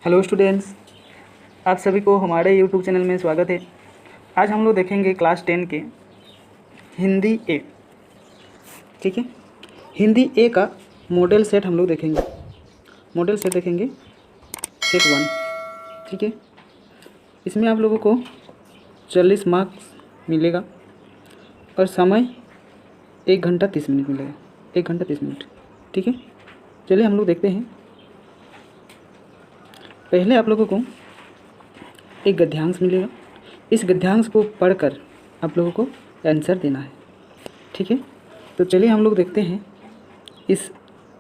Hello students, आप सभी को हमारे यूट्यूब चैनल में स्वागत है। आज हम लोग देखेंगे क्लास 10 के हिंदी ए। ठीक है, हिंदी ए का मॉडल सेट हम लोग देखेंगे। मॉडल सेट देखेंगे, सेट 1। ठीक है, इसमें आप लोगों को 40 मार्क्स मिलेगा और समय 1 घंटा 30 मिनट मिलेगा। 1 घंटा 30 मिनट। ठीक है, चलिए हम लोग देखते हैं। पहले आप लोगों को एक गद्यांश मिलेगा। इस गद्यांश को पढ़कर आप लोगों को आंसर देना है। ठीक है, तो चलिए हम लोग देखते हैं इस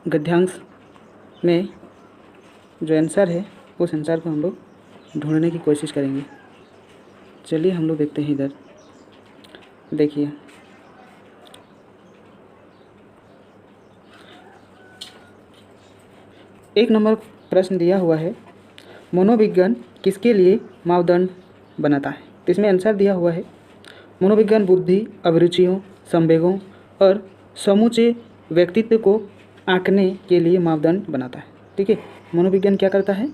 गद्यांश में जो आंसर है उस आंसर को हम लोग ढूंढने की कोशिश करेंगे। चलिए हम लोग देखते हैं। इधर देखिए, एक नंबर प्रश्न दिया हुआ है, मनोविज्ञान किसके लिए मापदंड बनाता है। तो इसमें आंसर दिया हुआ है, मनोविज्ञान बुद्धि, अभिरुचियों, संवेगों और समूचे व्यक्तित्व को आंकने के लिए मापदंड बनाता है। ठीक है, मनोविज्ञान क्या करता है?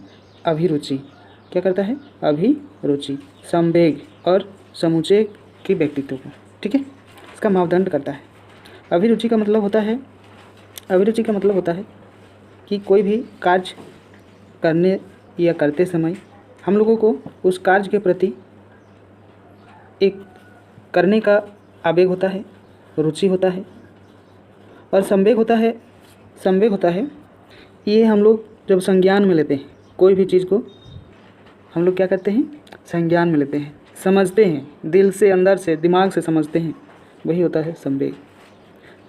अभिरुचि। क्या करता है? अभिरुचि, संवेग और समूचे के व्यक्तित्व को, ठीक है, इसका मापदंड करता है। अभिरुचि का मतलब होता है कि कोई भी कार्य करने या करते समय हम लोगों को उस कार्य के प्रति एक करने का आवेग होता है, रुचि होता है। और संवेग होता है ये हम लोग जब संज्ञान में लेते हैं, कोई भी चीज़ को हम लोग क्या करते हैं? संज्ञान में लेते हैं, समझते हैं, दिल से, अंदर से, दिमाग से समझते हैं, वही होता है संवेग।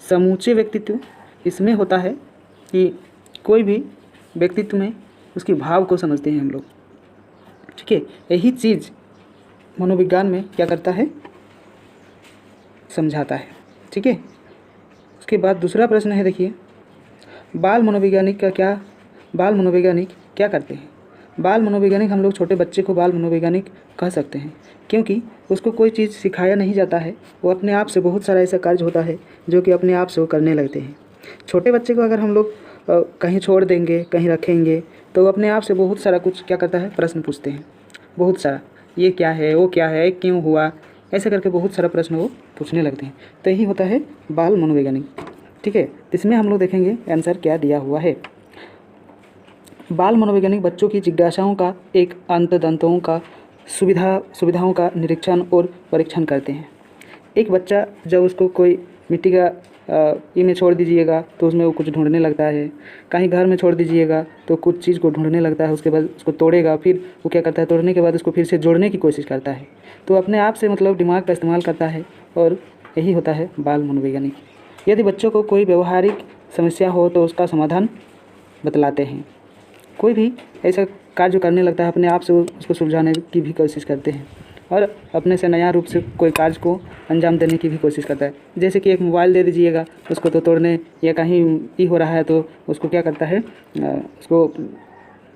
समूचे व्यक्तित्व, इसमें होता है कि कोई भी व्यक्तित्व में उसकी भाव को समझते हैं हम लोग। ठीक है, यही चीज़ मनोविज्ञान में क्या करता है? समझाता है। ठीक है, उसके बाद दूसरा प्रश्न है, देखिए, बाल मनोवैज्ञानिक क्या करते हैं? बाल मनोवैज्ञानिक, हम लोग छोटे बच्चे को बाल मनोवैज्ञानिक कह सकते हैं, क्योंकि उसको कोई चीज़ सिखाया नहीं जाता है। वो अपने आप से बहुत सारा ऐसा कार्य होता है जो कि अपने आप से वो करने लगते हैं। छोटे बच्चे को अगर हम लोग कहीं छोड़ देंगे, कहीं रखेंगे, तो वो अपने आप से बहुत सारा कुछ क्या करता है? प्रश्न पूछते हैं, बहुत सारा, ये क्या है, वो क्या है, क्यों हुआ, ऐसे करके बहुत सारा प्रश्न वो पूछने लगते हैं। तो यही होता है बाल मनोवैज्ञानिक। ठीक है, इसमें हम लोग देखेंगे आंसर क्या दिया हुआ है। बाल मनोवैज्ञानिक बच्चों की जिज्ञासाओं का एक अंतदंतों का सुविधाओं का निरीक्षण और परीक्षण करते हैं। एक बच्चा जब उसको कोई मिट्टी का में छोड़ दीजिएगा तो उसमें वो कुछ ढूंढने लगता है, कहीं घर में छोड़ दीजिएगा तो कुछ चीज़ को ढूंढने लगता है, उसके बाद उसको तोड़ेगा, फिर वो क्या करता है? तोड़ने के बाद उसको फिर से जोड़ने की कोशिश करता है। तो अपने आप से मतलब दिमाग का इस्तेमाल करता है, और यही होता है बाल मनोवैज्ञानिक। यदि बच्चों को कोई व्यवहारिक समस्या हो तो उसका समाधान बतलाते हैं। कोई भी ऐसा कार्य करने लगता है, अपने आप से उसको सुलझाने की भी कोशिश करते हैं, और अपने से नया रूप से कोई कार्य को अंजाम देने की भी कोशिश करता है। जैसे कि एक मोबाइल दे दीजिएगा उसको, तो तोड़ने या कहीं ही हो रहा है तो उसको क्या करता है? उसको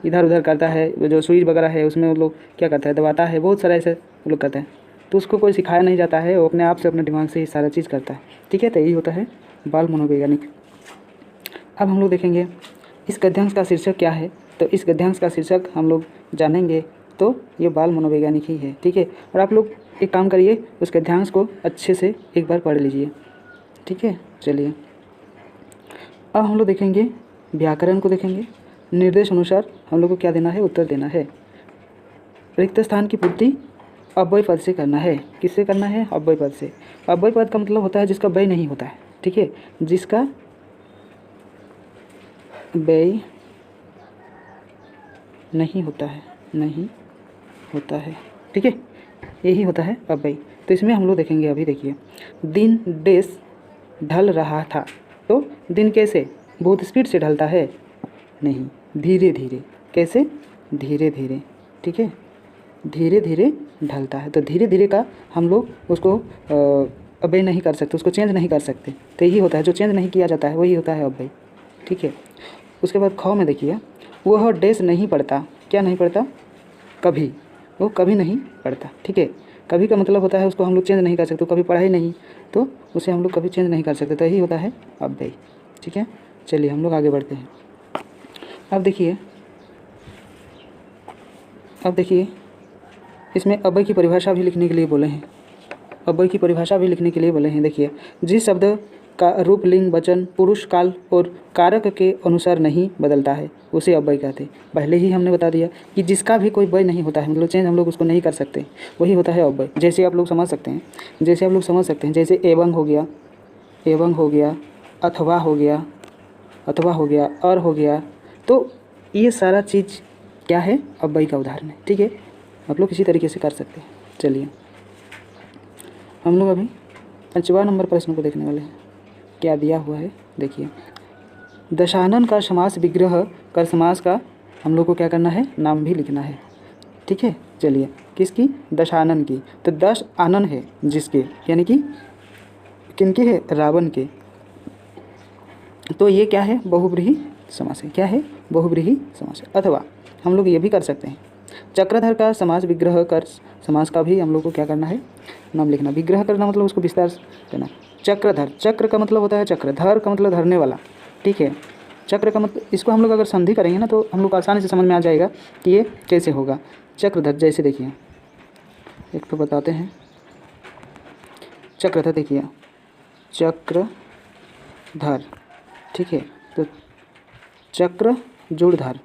इधर उधर करता है, जो स्विच वगैरह है उसमें वो लोग क्या करता है? दबाता है, बहुत सारा ऐसे वो लोग करते हैं। तो उसको कोई सिखाया नहीं जाता है, वो अपने आप से, अपने दिमाग से ही सारा चीज़ करता है। ठीक है, तो यही होता है बाल मनोवैज्ञानिक। अब हम लोग देखेंगे इस गद्यांश का शीर्षक क्या है। तो इस गद्यांश का शीर्षक हम लोग जानेंगे तो ये बाल मनोवैज्ञानिक ही है। ठीक है, और आप लोग एक काम करिए, उस गद्यांश को अच्छे से एक बार पढ़ लीजिए। ठीक है, चलिए अब हम लोग देखेंगे व्याकरण को देखेंगे। निर्देश अनुसार हम लोग को क्या देना है? उत्तर देना है। रिक्त स्थान की पूर्ति अव्यय पद से करना है। किससे करना है? अव्यय पद से। अव्यय पद का मतलब होता है जिसका व्यय नहीं होता है। ठीक है, जिसका व्यय नहीं होता है। ठीक है, यही होता है अव्यय। तो इसमें हम लोग देखेंगे, अभी देखिए, दिन डेस ढल रहा था। तो दिन कैसे? बहुत स्पीड से ढलता है? नहीं, धीरे धीरे। कैसे? धीरे धीरे। ठीक है, धीरे धीरे ढलता है। तो धीरे धीरे का हम लोग उसको अव्यय नहीं कर सकते, उसको चेंज नहीं कर सकते। तो यही होता है, जो चेंज नहीं किया जाता है वही होता है अव्यय। ठीक है, उसके बाद ख में देखिए, वह डेस नहीं पढ़ता। क्या नहीं पढ़ता? कभी, वो कभी नहीं पढ़ता। ठीक है, कभी का मतलब होता है उसको हम लोग चेंज नहीं कर सकते, कभी पढ़ा ही नहीं तो उसे हम लोग कभी चेंज नहीं कर सकते। तो यही होता है अव्यय। ठीक है, चलिए हम लोग आगे बढ़ते हैं। अब देखिए, अब देखिए इसमें अव्यय की परिभाषा भी लिखने के लिए बोले हैं, अव्यय की परिभाषा भी लिखने के लिए बोले हैं। देखिए, जिस शब्द का रूप, लिंग, वचन, पुरुष, काल और कारक के अनुसार नहीं बदलता है उसे अव्यय कहते हैं। पहले ही हमने बता दिया कि जिसका भी कोई व्यय नहीं होता है, मतलब चेंज हम लोग उसको नहीं कर सकते, वही होता है अव्यय। जैसे आप लोग समझ सकते हैं, जैसे एवं हो गया, अथवा हो गया, और हो गया, तो ये सारा चीज़ क्या है, अव्यय का उदाहरण है। ठीक है, आप लोग इसी तरीके से कर सकते हैं। चलिए हम लोग अभी 5वां नंबर प्रश्न को देखने वाले हैं। क्या दिया हुआ है देखिए, दशानन का समास विग्रह कर समास का हम लोग को क्या करना है, नाम भी लिखना है। ठीक है, चलिए किसकी, दशानन की। तो 10 आनन है जिसके, यानी कि किनके है, रावण के। तो ये क्या है, बहुब्रीहि समास है। क्या है, बहुब्रीहि समास है। अथवा हम लोग ये भी कर सकते हैं, चक्रधर का समास विग्रह कर समास का भी हम लोग को क्या करना है, नाम लिखना। विग्रह करना मतलब उसको विस्तार करना। चक्रधर, चक्र का मतलब होता है चक्र, धर का मतलब धरने वाला। ठीक है, चक्र का मतलब, इसको हम लोग अगर संधि करेंगे ना तो हम लोग को आसानी से समझ में आ जाएगा कि ये कैसे होगा। चक्रधर, जैसे देखिए एक तो बताते हैं, चक्रधर देखिए, चक्रधर। ठीक है, तो चक्र जोड़ धर,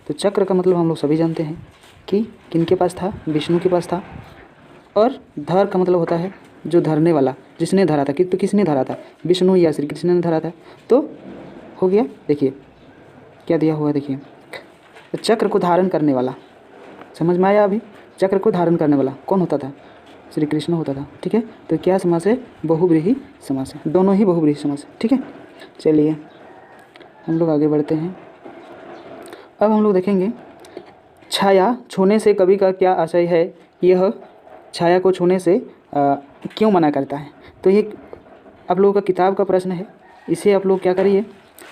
तो चक्र का मतलब हम लोग सभी जानते हैं कि किनके पास था, विष्णु के पास था। और धर का मतलब होता है जो धरने वाला, जिसने धरा था। तो किसने धरा था, विष्णु या श्री कृष्ण ने धरा था। तो हो गया, देखिए क्या दिया हुआ है, देखिए तो चक्र को धारण करने वाला, समझ में आया अभी। चक्र को धारण करने वाला कौन होता था, श्री कृष्ण होता था। ठीक है, तो क्या समास है, बहुब्रीहि समास है। दोनों ही बहुब्रीहि समास है। ठीक है, चलिए हम लोग आगे बढ़ते हैं। अब हम लोग देखेंगे, छाया छूने से कवि का क्या आशय है, यह छाया को छूने से क्यों मना करता है। तो ये आप लोगों का किताब का प्रश्न है, इसे आप लोग क्या करिए,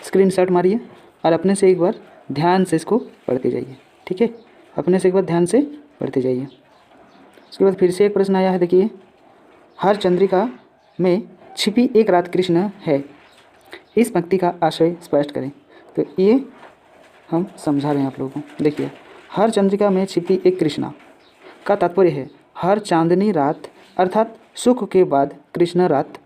स्क्रीनशॉट मारिए और अपने से एक बार ध्यान से इसको पढ़ते जाइए। ठीक है, अपने से एक बार ध्यान से पढ़ते जाइए। उसके बाद फिर से एक प्रश्न आया है, देखिए, हर चंद्रिका में छिपी एक रात कृष्ण है, इस पंक्ति का आशय स्पष्ट करें। तो ये हम समझा रहे हैं आप लोगों को। देखिए, हर चंद्रिका में छिपी एक कृष्णा का तात्पर्य है हर चांदनी रात, अर्थात सुख के बाद कृष्ण रात,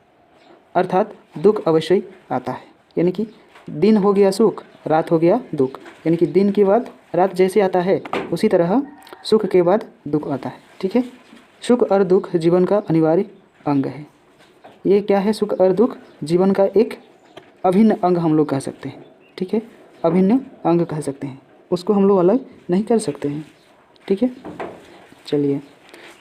अर्थात दुख अवश्य आता है। यानी कि दिन हो गया सुख, रात हो गया दुख, यानी कि दिन के बाद रात जैसे आता है उसी तरह सुख के बाद दुख आता है। ठीक है, सुख और दुख जीवन का अनिवार्य अंग है। ये क्या है, सुख और दुख जीवन का एक अभिन्न अंग हम लोग कह सकते हैं। ठीक है, अभिन्न अंग कह सकते हैं, उसको हम लोग अलग नहीं कर सकते हैं। ठीक है, चलिए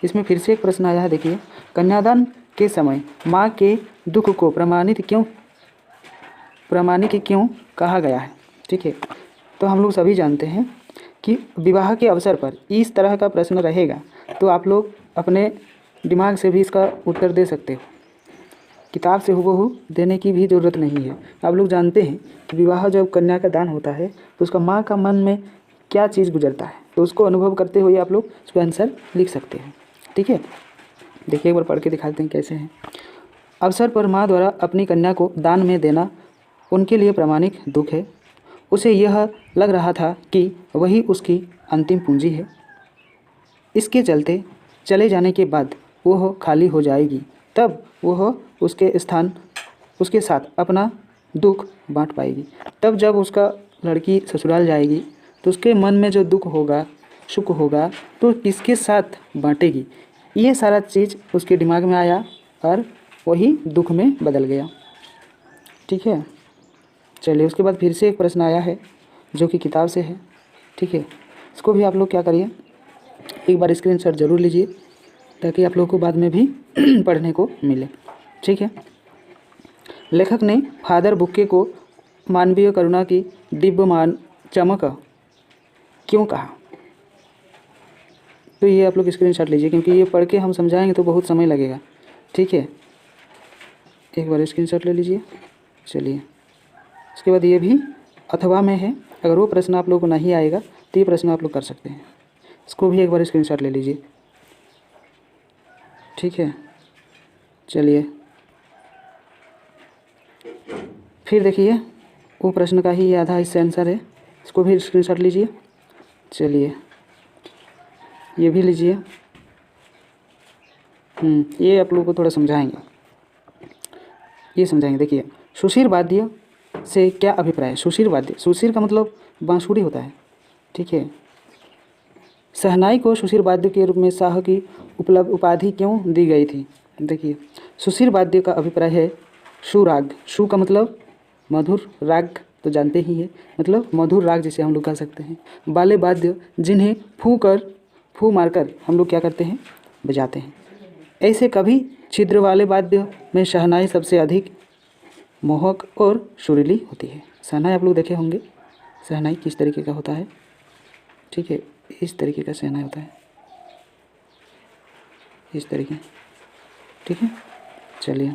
इसमें फिर से एक प्रश्न आया है, देखिए, कन्यादान के समय माँ के दुख को प्रमाणित क्यों कहा गया है। ठीक है, तो हम लोग सभी जानते हैं कि विवाह के अवसर पर इस तरह का प्रश्न रहेगा तो आप लोग अपने दिमाग से भी इसका उत्तर दे सकते हो, किताब से हूबहू देने की भी ज़रूरत नहीं है। आप लोग जानते हैं कि विवाह जब कन्या का दान होता है तो उसका माँ का मन में क्या चीज़ गुजरता है, तो उसको अनुभव करते हुए आप लोग उसका आंसर लिख सकते हैं। ठीक है, देखिए एक बार पढ़ के दिखाते हैं कैसे हैं। अवसर पर माँ द्वारा अपनी कन्या को दान में देना उनके लिए प्रामाणिक दुख है। उसे यह लग रहा था कि वही उसकी अंतिम पूंजी है, इसके चलते चले जाने के बाद वह खाली हो जाएगी, तब वह उसके साथ अपना दुख बांट पाएगी। तब जब उसका लड़की ससुराल जाएगी तो उसके मन में जो दुख होगा, सुख होगा, तो किसके साथ बांटेगी। ये सारा चीज़ उसके दिमाग में आया और वही दुख में बदल गया। ठीक है, चलिए उसके बाद फिर से एक प्रश्न आया है जो कि किताब से है। ठीक है, इसको भी आप लोग क्या करिए, एक बार स्क्रीनशॉट जरूर लीजिए ताकि आप लोगों को बाद में भी पढ़ने को मिले। ठीक है, लेखक ने फादर बुक्के को मानवीय करुणा की दिव्यमान चमक क्यों कहा। तो ये आप लोग स्क्रीनशॉट लीजिए क्योंकि ये पढ़ के हम समझाएंगे तो बहुत समय लगेगा। ठीक है, एक बार स्क्रीनशॉट ले लीजिए। चलिए उसके बाद ये भी अथवा में है, अगर वो प्रश्न आप लोग को नहीं आएगा तो ये प्रश्न आप लोग कर सकते हैं, इसको भी एक बार स्क्रीनशॉट ले लीजिए। ठीक है, चलिए फिर देखिए वो प्रश्न का ही आधा इससे आंसर है, इसको भी स्क्रीनशॉट लीजिए। चलिए ये भी लीजिए। ये आप लोगों को थोड़ा समझाएंगे, ये समझाएंगे। देखिए, सुशीर वाद्य से क्या अभिप्राय है। सुशीर वाद्य, सुशीर का मतलब बांसुरी होता है, ठीक है। शहनाई को सुशीर वाद्य के रूप में शाह की उपलब्ध उपाधि क्यों दी गई थी। देखिए, सुशीर वाद्य का अभिप्राय है सुराग। सु का मतलब मधुर, राग तो जानते ही है, मतलब मधुर राग जिसे हम लोग कह सकते हैं, वाले वाद्य जिन्हें फू मारकर हम लोग क्या करते हैं, बजाते हैं। ऐसे कभी छिद्र वाले वाद्य में शहनाई सबसे अधिक मोहक और सुरीली होती है। शहनाई आप लोग देखे होंगे, शहनाई किस तरीके का होता है, ठीक है। इस तरीके का शहनाई होता है, इस तरीके, ठीक है। चलिए,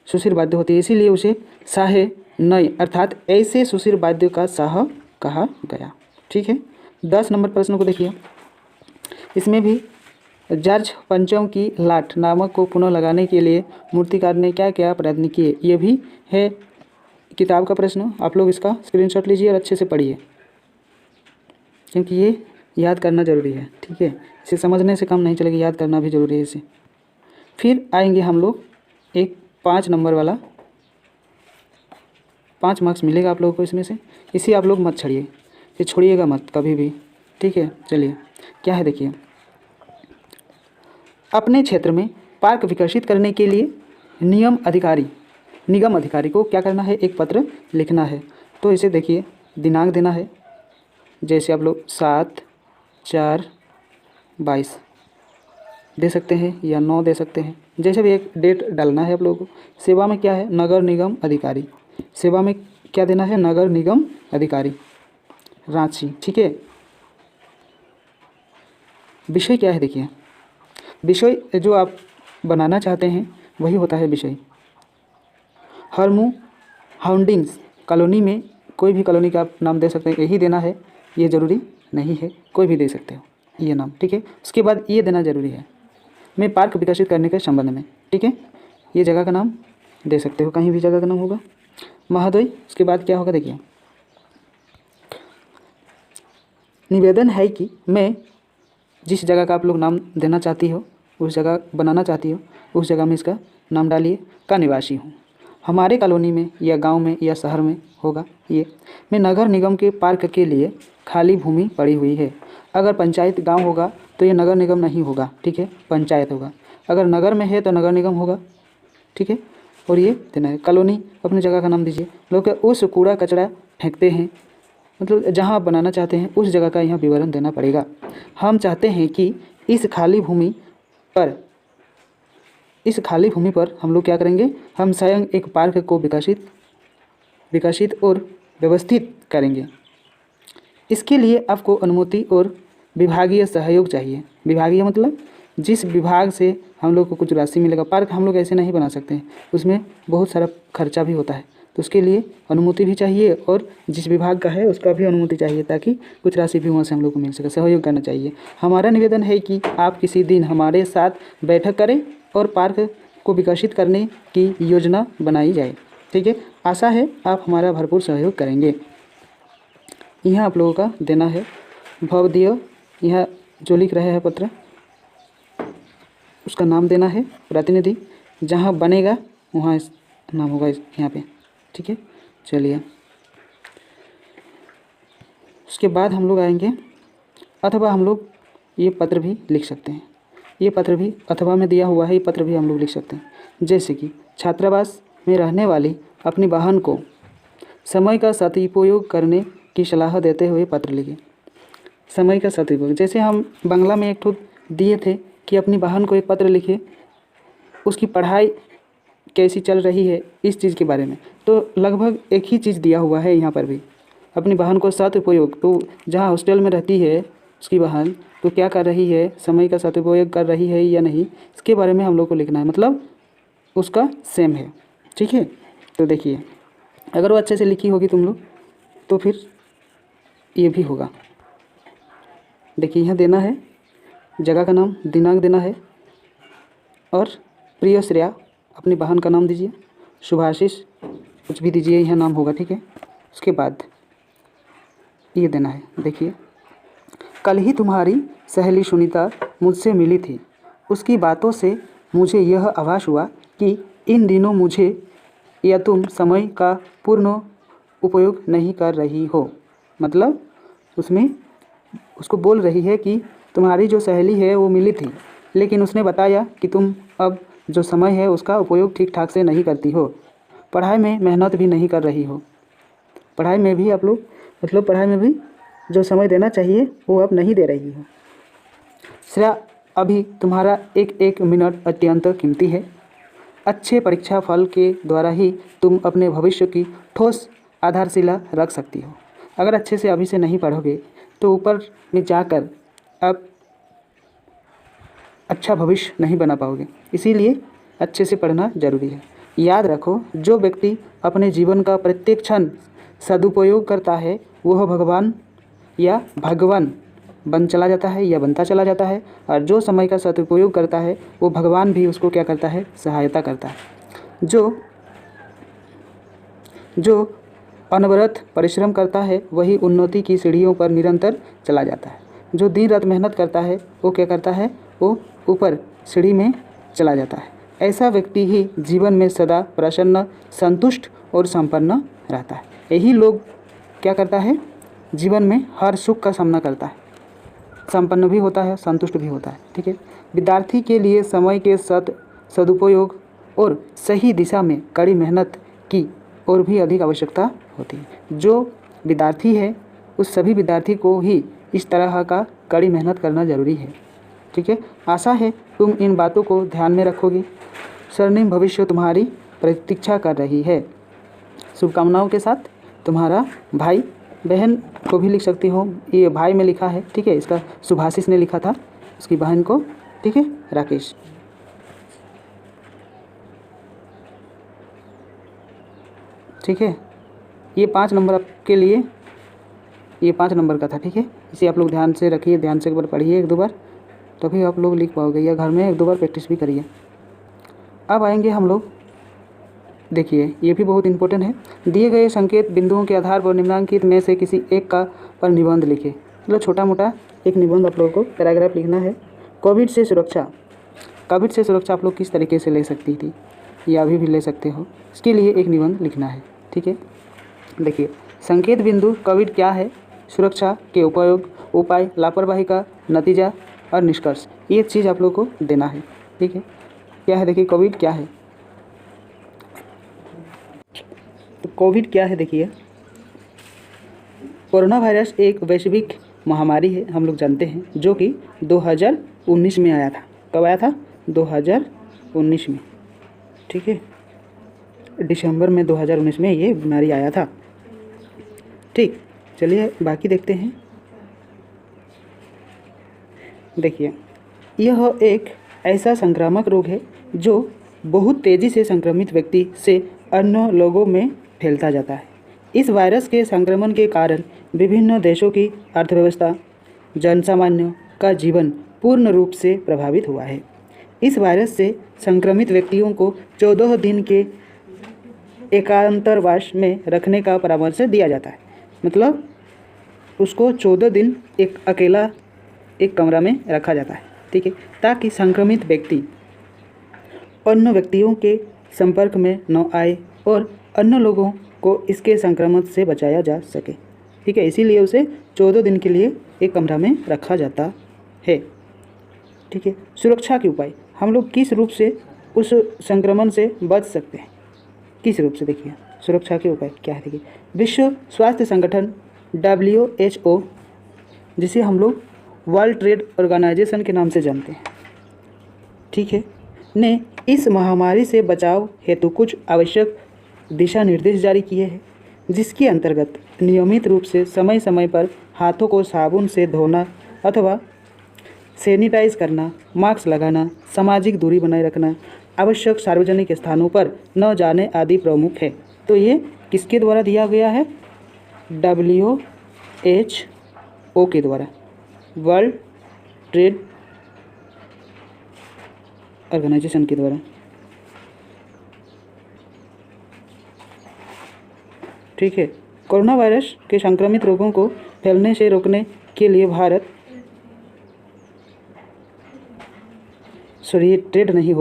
सुशीर वाद्य होती है, इसीलिए उसे शाहे नई अर्थात ऐसे सुशीर वाद्य का शाह कहा गया, ठीक है। 10 नंबर प्रश्न को देखिए। इसमें भी जॉर्ज पंचम की लाट नामक को पुनः लगाने के लिए मूर्तिकार ने क्या क्या प्रयत्न किए। ये भी है किताब का प्रश्न, आप लोग इसका स्क्रीनशॉट लीजिए और अच्छे से पढ़िए, क्योंकि ये याद करना ज़रूरी है, ठीक है। इसे समझने से काम नहीं चलेगा, याद करना भी ज़रूरी है इसे। फिर आएंगे हम लोग एक 5 नंबर वाला, 5 मार्क्स मिलेगा आप लोगों को इसमें से। इसे आप लोग मत छड़िए, ये छोड़िएगा मत कभी भी, ठीक है। चलिए, क्या है देखिए, अपने क्षेत्र में पार्क विकसित करने के लिए निगम अधिकारी को क्या करना है, एक पत्र लिखना है। तो इसे देखिए, दिनांक देना है, जैसे आप लोग 7/4/22 दे सकते हैं या 9 दे सकते हैं, जैसे भी एक डेट डालना है आप लोगों को। सेवा में क्या है, नगर निगम अधिकारी, सेवा में क्या देना है, नगर निगम अधिकारी रांची, ठीक है। विषय क्या है देखिए, विषय जो आप बनाना चाहते हैं वही होता है विषय। हाउंडिंग्स कॉलोनी में कोई भी कॉलोनी का आप नाम दे सकते हैं, यही देना है, ये ज़रूरी नहीं है, कोई भी दे सकते हो ये नाम, ठीक है। उसके बाद ये देना ज़रूरी है, मैं पार्क विकसित करने के संबंध में, ठीक है। ये जगह का नाम दे सकते हो, कहीं भी जगह का नाम होगा, महोदय। उसके बाद क्या होगा देखिए, निवेदन है कि मैं जिस जगह का आप लोग नाम देना चाहती हो, उस जगह बनाना चाहती हो, उस जगह में इसका नाम डालिए, का निवासी हूँ। हमारे कॉलोनी में या गांव में या शहर में होगा ये। मैं नगर निगम के पार्क के लिए खाली भूमि पड़ी हुई है। अगर पंचायत गांव होगा तो ये नगर निगम नहीं होगा, ठीक है, पंचायत होगा। अगर नगर में है तो नगर निगम होगा, ठीक है। और ये देना है, कॉलोनी अपनी जगह का नाम दीजिए। लोग उस कूड़ा कचरा फेंकते हैं, मतलब जहाँ आप बनाना चाहते हैं उस जगह का यहाँ विवरण देना पड़ेगा। हम चाहते हैं कि इस खाली भूमि पर हम लोग क्या करेंगे, हम स्वयं एक पार्क को विकसित और व्यवस्थित करेंगे। इसके लिए आपको अनुमति और विभागीय सहयोग चाहिए। विभागीय मतलब जिस विभाग से हम लोग को कुछ राशि मिलेगा। पार्क हम लोग ऐसे नहीं बना सकते हैं, उसमें बहुत सारा खर्चा भी होता है, तो उसके लिए अनुमति भी चाहिए और जिस विभाग का है उसका भी अनुमति चाहिए, ताकि कुछ राशि भी वहाँ से हम लोग को मिल सके। सहयोग करना चाहिए। हमारा निवेदन है कि आप किसी दिन हमारे साथ बैठक करें और पार्क को विकसित करने की योजना बनाई जाए, ठीक है। आशा है आप हमारा भरपूर सहयोग करेंगे। यहाँ आप लोगों का देना है भवदीय, यहाँ जो लिख रहे हैं पत्र उसका नाम देना है, प्रतिनिधि जहाँ बनेगा वहाँ नाम होगा यहाँ पे, ठीक है। चलिए, उसके बाद हम लोग आएंगे, अथवा हम लोग ये पत्र भी लिख सकते हैं। ये पत्र भी अथवा में दिया हुआ है, ये पत्र भी हम लोग लिख सकते हैं। जैसे कि छात्रावास में रहने वाली अपनी बहन को समय का सदुपयोग करने की सलाह देते हुए पत्र लिखे। समय का सदुपयोग, जैसे हम बांग्ला में एक ठो दिए थे कि अपनी बहन को एक पत्र लिखे, उसकी पढ़ाई कैसी चल रही है इस चीज़ के बारे में, तो लगभग एक ही चीज़ दिया हुआ है यहाँ पर भी। अपनी बहन को सदुपयोग, तो जहाँ हॉस्टल में रहती है उसकी बहन, तो क्या कर रही है, समय का सदुपयोग कर रही है या नहीं, इसके बारे में हम लोग को लिखना है, मतलब उसका सेम है, ठीक है। तो देखिए, अगर वो अच्छे से लिखी होगी तुम लोग तो फिर ये भी होगा। देखिए, यहाँ देना है जगह का नाम, दिनांक देना है, और प्रिय श्रेया अपनी बहन का नाम दीजिए, शुभाशीष कुछ भी दीजिए, यहाँ नाम होगा, ठीक है। उसके बाद ये देना है। देखिए, कल ही तुम्हारी सहेली सुनीता मुझसे मिली थी। उसकी बातों से मुझे यह आभास हुआ कि इन दिनों मुझे या तुम समय का पूर्ण उपयोग नहीं कर रही हो। मतलब उसमें उसको बोल रही है कि तुम्हारी जो सहेली है वो मिली थी, लेकिन उसने बताया कि तुम अब जो समय है उसका उपयोग ठीक ठाक से नहीं करती हो, पढ़ाई में मेहनत भी नहीं कर रही हो। पढ़ाई में भी आप लोग मतलब पढ़ाई में भी जो समय देना चाहिए वो अब नहीं दे रही हो। श्रेया, अभी तुम्हारा एक एक मिनट अत्यंत कीमती है। अच्छे परीक्षा फल के द्वारा ही तुम अपने भविष्य की ठोस आधारशिला रख सकती हो। अगर अच्छे से अभी से नहीं पढ़ोगे तो ऊपर में जाकर आप अच्छा भविष्य नहीं बना पाओगे। इसीलिए अच्छे से पढ़ना जरूरी है। याद रखो, जो व्यक्ति अपने जीवन का प्रत्येक क्षण सदुपयोग करता है वह भगवान या भगवान बन चला जाता है या बनता चला जाता है, और जो समय का सदुपयोग करता है वो भगवान भी उसको क्या करता है, सहायता करता है। जो अनवरत परिश्रम करता है वही उन्नति की सीढ़ियों पर निरंतर चला जाता है। जो दिन रात मेहनत करता है वो क्या करता है, वो ऊपर सीढ़ी में चला जाता है। ऐसा व्यक्ति ही जीवन में सदा प्रसन्न, संतुष्ट और संपन्न रहता है। यही लोग क्या करता है, जीवन में हर सुख का सामना करता है, संपन्न भी होता है, संतुष्ट भी होता है। ठीक है। विद्यार्थी के लिए समय के सदुपयोग और सही दिशा में कड़ी मेहनत की और भी अधिक आवश्यकता होती है। जो विद्यार्थी है उस सभी विद्यार्थी को ही इस तरह का कड़ी मेहनत करना जरूरी है। ठीक है। आशा है तुम इन बातों को ध्यान में रखोगी। स्वर्णिम भविष्य तुम्हारी प्रतीक्षा कर रही है। शुभकामनाओं के साथ तुम्हारा भाई। बहन को भी लिख सकती हो, ये भाई में लिखा है। ठीक है, इसका सुभाषिस ने लिखा था, उसकी बहन को। ठीक है, राकेश। ठीक है, ये 5 नंबर आपके लिए, ये 5 नंबर का था। ठीक है, इसे आप लोग ध्यान से रखिए, ध्यान से एक बार पढ़िए एक दो बार, तभी आप लोग लिख पाओगे, या घर में एक दो बार प्रैक्टिस भी करिए। अब आएंगे हम लोग, देखिए ये भी बहुत इंपॉर्टेंट है। दिए गए संकेत बिंदुओं के आधार पर निम्नलिखित में से किसी एक का पर निबंध लिखें। मतलब छोटा मोटा एक निबंध आप लोगों को पैराग्राफ लिखना है। कोविड से सुरक्षा, कोविड से सुरक्षा आप लोग किस तरीके से ले सकती थी या अभी भी ले सकते हो, इसके लिए एक निबंध लिखना है। ठीक है, देखिए संकेत बिंदु कोविड क्या है, सुरक्षा के उपयोग, उपाय, लापरवाही का नतीजा और निष्कर्ष, ये चीज़ आप लोग को देना है। ठीक है, क्या है, देखिए कोविड क्या है। तो कोविड क्या है, देखिए कोरोना वायरस एक वैश्विक महामारी है, हम लोग जानते हैं, जो कि 2019 में आया था। कब आया था, 2019 में। ठीक है, दिसंबर में 2019 में ये बीमारी आया था। ठीक, चलिए बाकी देखते हैं। देखिए यह एक ऐसा संक्रामक रोग है जो बहुत तेज़ी से संक्रमित व्यक्ति से अन्य लोगों में फैलता जाता है। इस वायरस के संक्रमण के कारण विभिन्न देशों की अर्थव्यवस्था, जनसामान्य का जीवन पूर्ण रूप से प्रभावित हुआ है। इस वायरस से संक्रमित व्यक्तियों को 14 दिन के एकांतरवास में रखने का परामर्श दिया जाता है। मतलब उसको 14 दिन एक अकेला एक कमरा में रखा जाता है। ठीक है, ताकि संक्रमित व्यक्ति अन्य व्यक्तियों के संपर्क में न आए और अन्य लोगों को इसके संक्रमण से बचाया जा सके। ठीक है, इसीलिए उसे 14 दिन के लिए एक कमरा में रखा जाता है। ठीक है, सुरक्षा के उपाय, हम लोग किस रूप से उस संक्रमण से बच सकते हैं, किस रूप से, देखिए सुरक्षा के उपाय क्या है। देखिए विश्व स्वास्थ्य संगठन WHO, जिसे हम लोग वर्ल्ड ट्रेड ऑर्गेनाइजेशन के नाम से जानते हैं, ठीक है, ने इस महामारी से बचाव हेतु कुछ आवश्यक दिशा निर्देश जारी किए हैं, जिसके अंतर्गत नियमित रूप से समय समय पर हाथों को साबुन से धोना अथवा सैनिटाइज करना, मास्क लगाना, सामाजिक दूरी बनाए रखना, आवश्यक सार्वजनिक स्थानों पर न जाने आदि प्रमुख है। तो ये किसके द्वारा दिया गया है, WHO के द्वारा, वर्ल्ड ट्रेड ऑर्गेनाइजेशन के द्वारा। ठीक है, कोरोना वायरस के संक्रमित रोगों को फैलने से रोकने के लिए भारत, सॉरी ये ट्रेड नहीं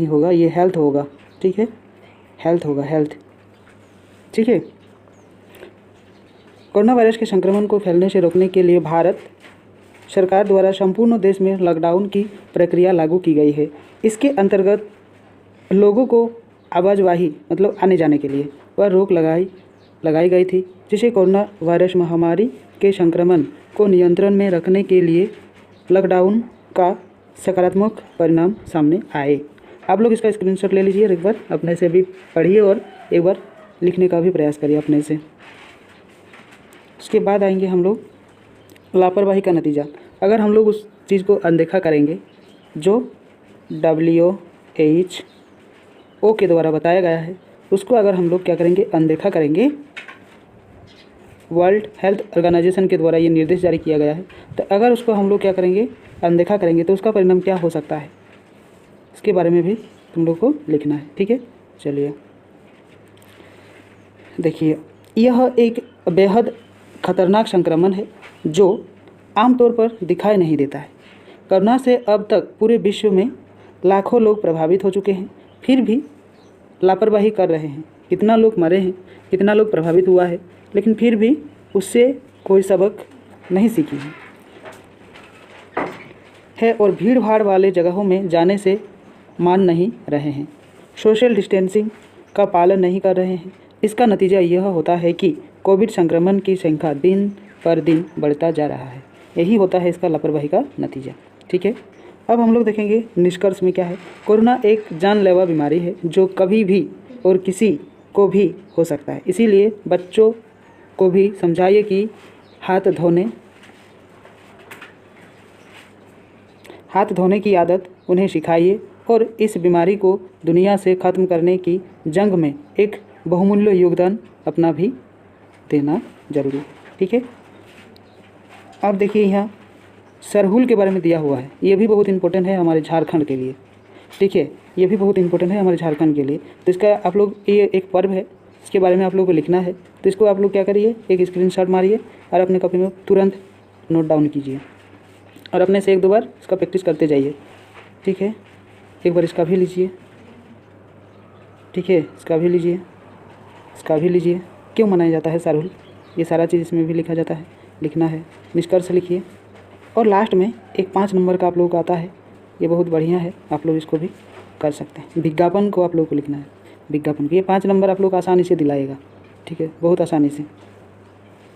होगा, ये हेल्थ होगा, ठीक है, हेल्थ होगा, हेल्थ, ठीक है। कोरोना वायरस के संक्रमण को फैलने से रोकने के लिए भारत सरकार द्वारा संपूर्ण देश में लॉकडाउन की प्रक्रिया लागू की गई है। इसके अंतर्गत लोगों को आवाजाही मतलब आने जाने के लिए वह रोक लगाई गई थी, जिससे कोरोना वायरस महामारी के संक्रमण को नियंत्रण में रखने के लिए लॉकडाउन का सकारात्मक परिणाम सामने आए। आप लोग इसका स्क्रीनशॉट ले लीजिए और एक बार अपने से भी पढ़िए और एक बार लिखने का भी प्रयास करिए अपने से। उसके बाद आएंगे हम लोग लापरवाही का नतीजा। अगर हम लोग उस चीज़ को अनदेखा करेंगे जो WHO के द्वारा बताया गया है, उसको अगर हम लोग क्या करेंगे, अनदेखा करेंगे, वर्ल्ड हेल्थ ऑर्गेनाइजेशन के द्वारा ये निर्देश जारी किया गया है, तो अगर उसको हम लोग क्या करेंगे, अनदेखा करेंगे, तो उसका परिणाम क्या हो सकता है, इसके बारे में भी तुम लोग को लिखना है, ठीक है। चलिए देखिए, यह एक बेहद खतरनाक संक्रमण है जो आमतौर पर दिखाई नहीं देता है। कोरोना से अब तक पूरे विश्व में लाखों लोग प्रभावित हो चुके हैं, फिर भी लापरवाही कर रहे हैं। कितना लोग मरे हैं, कितना लोग प्रभावित हुआ है, लेकिन फिर भी उससे कोई सबक नहीं सीखी है और भीड़ भाड़ वाले जगहों में जाने से मान नहीं रहे हैं, सोशल डिस्टेंसिंग का पालन नहीं कर रहे हैं। इसका नतीजा यह होता है कि कोविड संक्रमण की संख्या दिन पर दिन बढ़ता जा रहा है। यही होता है इसका लापरवाही का नतीजा, ठीक है। अब हम लोग देखेंगे निष्कर्ष में क्या है। कोरोना एक जानलेवा बीमारी है जो कभी भी और किसी को भी हो सकता है, इसीलिए बच्चों को भी समझाइए कि हाथ धोने की आदत उन्हें सिखाइए और इस बीमारी को दुनिया से ख़त्म करने की जंग में एक बहुमूल्य योगदान अपना भी देना जरूरी, ठीक है। अब देखिए यहाँ सरहुल के बारे में दिया हुआ है, ये भी बहुत इंपॉर्टेंट है हमारे झारखंड के लिए, ठीक है, ये भी बहुत इंपॉर्टेंट है हमारे झारखंड के लिए। तो इसका आप लोग, ये एक पर्व है, इसके बारे में आप लोगों को लिखना है, तो इसको आप लोग क्या करिए, एक स्क्रीनशॉट मारिए और अपने कॉपी में तुरंत नोट डाउन कीजिए और अपने से 1-2 बार इसका प्रैक्टिस करते जाइए, ठीक है। एक बार इसका भी लीजिए, ठीक है, इसका भी लीजिए। क्यों मनाया जाता है सरहुल, ये सारा चीज़ इसमें भी लिखा जाता है, लिखना है। निष्कर्ष लिखिए और लास्ट में एक 5 नंबर का आप लोगों को आता है, ये बहुत बढ़िया है, आप लोग इसको भी कर सकते हैं। विज्ञापन को आप लोगों को लिखना है, विज्ञापन, ये 5 नंबर आप लोग को आसानी से दिलाएगा, ठीक है, बहुत आसानी से,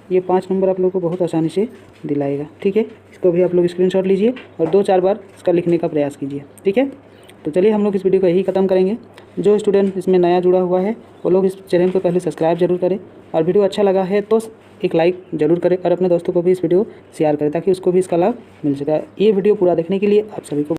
ये 5 नंबर आप लोग को बहुत आसानी से दिलाएगा, ठीक है। इसको भी आप लोग स्क्रीनशॉट लीजिए और 2-4 बार इसका लिखने का प्रयास कीजिए, ठीक है। तो चलिए हम लोग इस वीडियो को यही ख़त्म करेंगे। जो स्टूडेंट इसमें नया जुड़ा हुआ है वो लोग इस चैनल को पहले सब्सक्राइब जरूर करें और वीडियो अच्छा लगा है तो एक लाइक ज़रूर करें और अपने दोस्तों को भी इस वीडियो शेयर करें ताकि उसको भी इसका लाभ मिल सके। ये वीडियो पूरा देखने के लिए आप सभी को